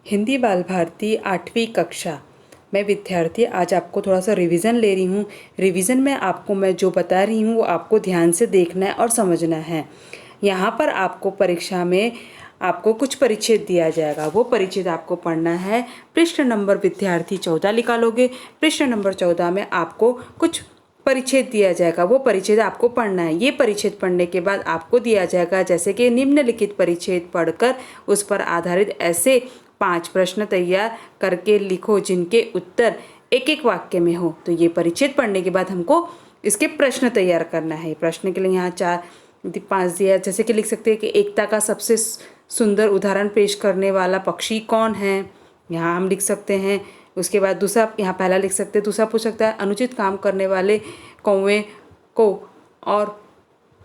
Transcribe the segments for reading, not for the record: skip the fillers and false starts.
हिंदी बाल भारती 8वीं कक्षा। मैं विद्यार्थी आज आपको थोड़ा सा रिवीजन ले रही हूँ। रिवीजन में आपको मैं जो बता रही हूँ वो आपको ध्यान से देखना है और समझना है। यहाँ पर आपको परीक्षा में आपको कुछ परिच्छेद दिया जाएगा, वो परिच्छेद आपको पढ़ना है। पृष्ठ नंबर विद्यार्थी 14 निकालोगे। पृष्ठ नंबर 14 में आपको कुछ परिच्छेद दिया जाएगा, वो परिच्छेद आपको पढ़ना है। ये परिच्छेद पढ़ने के बाद आपको दिया जाएगा जैसे कि निम्नलिखित परिच्छेद पढ़कर उस पर आधारित ऐसे 5 प्रश्न तैयार करके लिखो जिनके उत्तर एक एक वाक्य में हो। तो ये परिच्छेद पढ़ने के बाद हमको इसके प्रश्न तैयार करना है। प्रश्न के लिए यहाँ 4-5 दिया, जैसे कि लिख सकते हैं कि एकता का सबसे सुंदर उदाहरण पेश करने वाला पक्षी कौन है, यहाँ हम लिख सकते हैं। उसके बाद दूसरा, यहाँ पहला लिख सकते हैं। दूसरा पूछ सकता है अनुचित काम करने वाले कौवे को और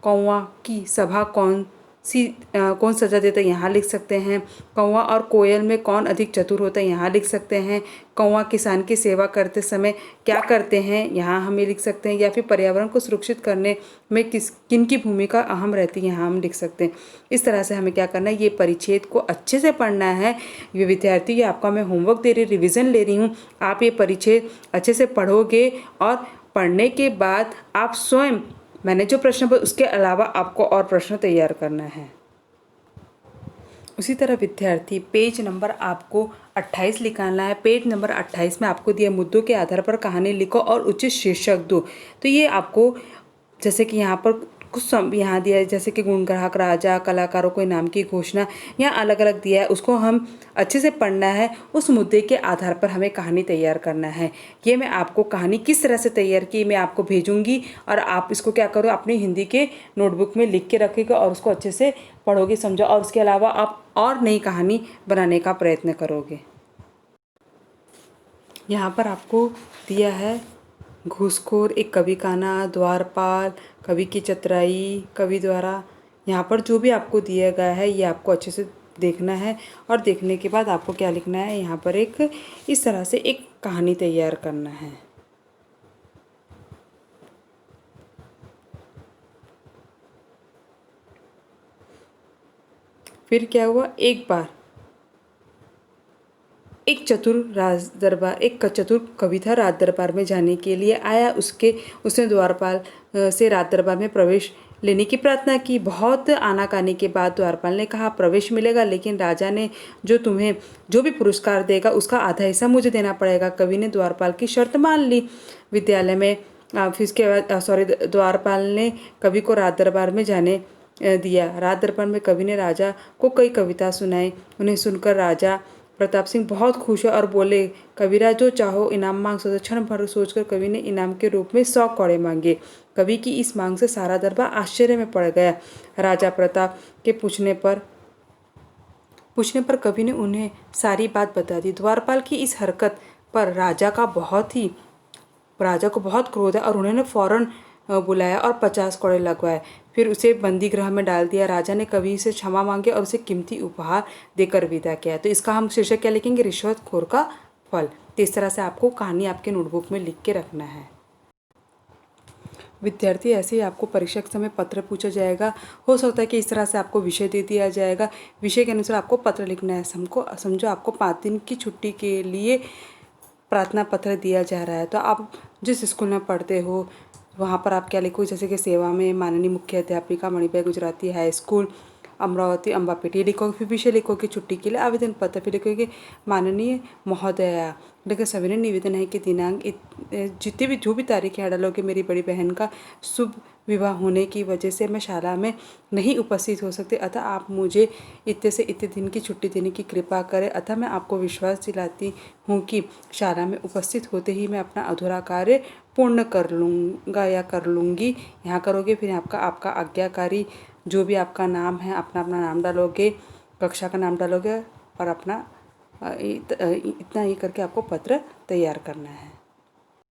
कौवा की सभा कौन सजा देता है, यहाँ लिख सकते हैं। कौवा और कोयल में कौन अधिक चतुर होता है, यहाँ लिख सकते हैं। कौवा किसान की सेवा करते समय क्या करते हैं, यहाँ हम ये लिख सकते हैं। या फिर पर्यावरण को सुरक्षित करने में किन की भूमिका अहम रहती है, यहाँ हम लिख सकते हैं। इस तरह से हमें क्या करना है, ये परिच्छेद को अच्छे से पढ़ना है। ये विद्यार्थी, ये आपका मैं होमवर्क दे रही, रिविज़न ले रही हूँ। आप ये परिच्छेद अच्छे से पढ़ोगे और पढ़ने के बाद आप स्वयं मैंने जो प्रश्न पर उसके अलावा आपको और प्रश्न तैयार करना है। उसी तरह विद्यार्थी पेज नंबर आपको 28 निकालना है। पेज नंबर 28 में आपको दिए मुद्दों के आधार पर कहानी लिखो और उचित शीर्षक दो। तो ये आपको जैसे कि यहाँ पर कुछ यहाँ दिया है, जैसे कि गुणग्राहक राजा, कलाकारों को इनाम की घोषणा, यहाँ अलग अलग दिया है। उसको हम अच्छे से पढ़ना है। उस मुद्दे के आधार पर हमें कहानी तैयार करना है। ये मैं आपको कहानी किस तरह से तैयार की मैं आपको भेजूंगी और आप इसको क्या करो, अपनी हिंदी के नोटबुक में लिख के रखिएगा और उसको अच्छे से पढ़ोगे, समझो, और उसके अलावा आप और नई कहानी बनाने का प्रयत्न करोगे। यहाँ पर आपको दिया है घूसखोर, एक कवि का नाम, द्वारपाल, कवि की चतुराई, कवि द्वारा। यहाँ पर जो भी आपको दिया गया है ये आपको अच्छे से देखना है और देखने के बाद आपको क्या लिखना है, यहाँ पर एक इस तरह से एक कहानी तैयार करना है। फिर क्या हुआ, एक बार एक चतुर कवि था, राज दरबार में जाने के लिए आया। उसने द्वारपाल से राज दरबार में प्रवेश लेने की प्रार्थना की। बहुत आनाकानी के बाद द्वारपाल ने कहा प्रवेश मिलेगा, लेकिन राजा ने तुम्हें जो भी पुरस्कार देगा उसका आधा हिस्सा मुझे देना पड़ेगा। कवि ने द्वारपाल की शर्त मान ली। विद्यालय में फिर इसके बाद द्वारपाल ने कवि को राज दरबार में जाने दिया। राज दरबार में कवि ने राजा को कई कविता सुनाई। उन्हें सुनकर राजा प्रताप सिंह बहुत खुश है और बोले, कविराज जो चाहो इनाम मांग सकते। क्षण भर सोचकर कवि ने इनाम के रूप में 100 कौड़े मांगे। कवि की इस मांग से सारा दरबार आश्चर्य में पड़ गया। राजा प्रताप के पूछने पर कवि ने उन्हें सारी बात बता दी। द्वारपाल की इस हरकत पर राजा को बहुत क्रोध है और उन्होंने फौरन बुलाया और 50 कौड़े लगवाए। फिर उसे बंदी गृह में डाल दिया। राजा ने कवि से क्षमा मांगी और उसे कीमती उपहार देकर विदा किया। तो इसका हम शीर्षक क्या लिखेंगे, रिश्वतखोर का फल। तो इस तरह से आपको कहानी आपके नोटबुक में लिख के रखना है। विद्यार्थी, ऐसे ही आपको परीक्षा के समय पत्र पूछा जाएगा। हो सकता है कि इस तरह से आपको विषय दे दिया जाएगा। विषय के अनुसार आपको पत्र लिखना है। समझो आपको 5 दिन की छुट्टी के लिए प्रार्थना पत्र दिया जा रहा है। तो आप जिस स्कूल में पढ़ते हो वहाँ पर आप क्या लिखो, जैसे कि सेवा में माननीय मुख्य अध्यापिका मणिबाई गुजराती हाई स्कूल अमरावती अम्बापेट, ये लिखो। फिर विषय लिखो कि छुट्टी के लिए आवेदन पत्र। फिर लिखो कि माननीय महोदया, लेकिन सविनय निवेदन है कि दिनांक जितने भी जो भी तारीख है डालोगे, मेरी बड़ी बहन का शुभ विवाह होने की वजह से मैं शाला में नहीं उपस्थित हो सकती, अतः आप मुझे इतने से इतने दिन की छुट्टी देने की कृपा करें। अतः मैं आपको विश्वास दिलाती हूँ कि शाला में उपस्थित होते ही मैं अपना अधूरा कार्य पूर्ण कर लूँगा या कर लूँगी। यहाँ करोगे। फिर आपका आज्ञाकारी जो भी आपका नाम है, अपना नाम डालोगे, कक्षा का नाम डालोगे और अपना इतना ही करके आपको पत्र तैयार करना है।